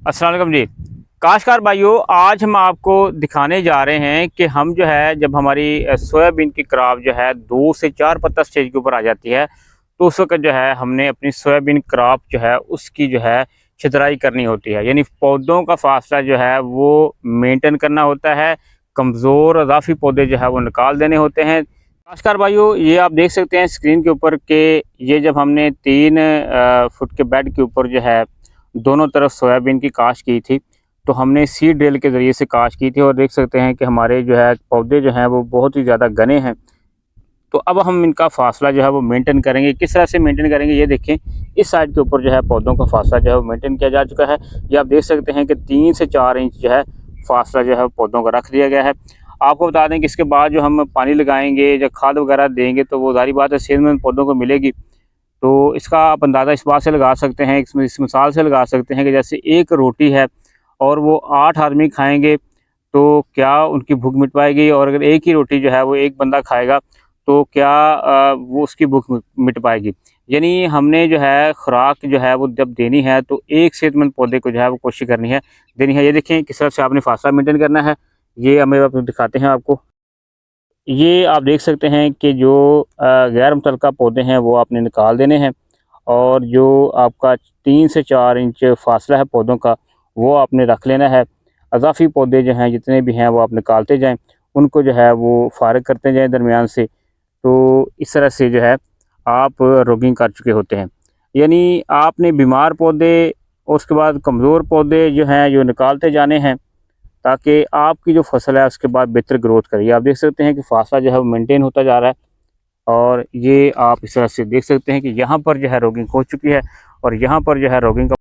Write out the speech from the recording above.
अस्सलाम वालेकुम जी। काश्तकार भाइयों, आज हम आपको दिखाने जा रहे हैं कि हम जो है जब हमारी सोयाबीन की क्रॉप जो है 2 से 4 पत्ता स्टेज के ऊपर आ जाती है, तो उस वक़्त जो है हमने अपनी सोयाबीन क्रॉप जो है उसकी जो है छितराई करनी होती है। यानी पौधों का फासला जो है वो मेंटेन करना होता है, कमज़ोर अज़ाफ़ी पौधे जो है वो निकाल देने होते हैं। काश्तकार भाइयों, ये आप देख सकते हैं स्क्रीन के ऊपर कि ये जब हमने 3 फुट के बेड के ऊपर जो है दोनों तरफ सोयाबीन की काश्त की थी, तो हमने सीड ड्रिल के ज़रिए से काश्त की थी और देख सकते हैं कि हमारे जो है पौधे जो हैं वो बहुत ही ज़्यादा घने हैं। तो अब हम इनका फासला जो है वो मेंटेन करेंगे। किस तरह से मेंटेन करेंगे, ये देखें। इस साइड के ऊपर जो है पौधों का फासला जो है वो मेंटेन किया जा चुका है। ये आप देख सकते हैं कि 3 से 4 इंच जो है फासला जो है पौधों का रख दिया गया है। आपको बता दें कि इसके बाद जो हम पानी लगाएँगे या खाद वगैरह देंगे, तो वो ज़ाहिर बात है सेहतमंद पौधों को मिलेगी। तो इसका आप अंदाज़ा इस बात से लगा सकते हैं, इस मिसाल से लगा सकते हैं कि जैसे एक रोटी है और वो 8 आदमी खाएँगे, तो क्या उनकी भूख मिट पाएगी? और अगर एक ही रोटी जो है वो एक बंदा खाएगा, तो क्या वो उसकी भूख मिट पाएगी? यानी हमने जो है खुराक जो है वो जब देनी है, तो एक सेहतमंद पौधे को जो है वो कोशिश करनी है, देनी है। ये देखें किस तरह से आपने फासला मेंटेन करना है, ये हमें अब दिखाते हैं आपको। ये आप देख सकते हैं कि जो गैर मुतल्लका पौधे हैं वो आपने निकाल देने हैं, और जो आपका 3 से 4 इंच फासला है पौधों का, वो आपने रख लेना है। अज़ाफ़ी पौधे जो हैं जितने भी हैं वो आप निकालते जाएँ, उनको जो है वो फ़ारिग करते जाएँ दरमियान से। तो इस तरह से जो है आप रोगिंग कर चुके होते हैं। यानी आपने बीमार पौधे और उसके बाद कमज़ोर पौधे जो हैं जो निकालते जाने हैं, ताकि आपकी जो फसल है उसके बाद बेहतर ग्रोथ करे। ये आप देख सकते हैं कि फासला जो है वो मेंटेन होता जा रहा है, और ये आप इस तरह से देख सकते हैं कि यहाँ पर जो है रोगिंग हो चुकी है, और यहाँ पर जो है रोगिंग का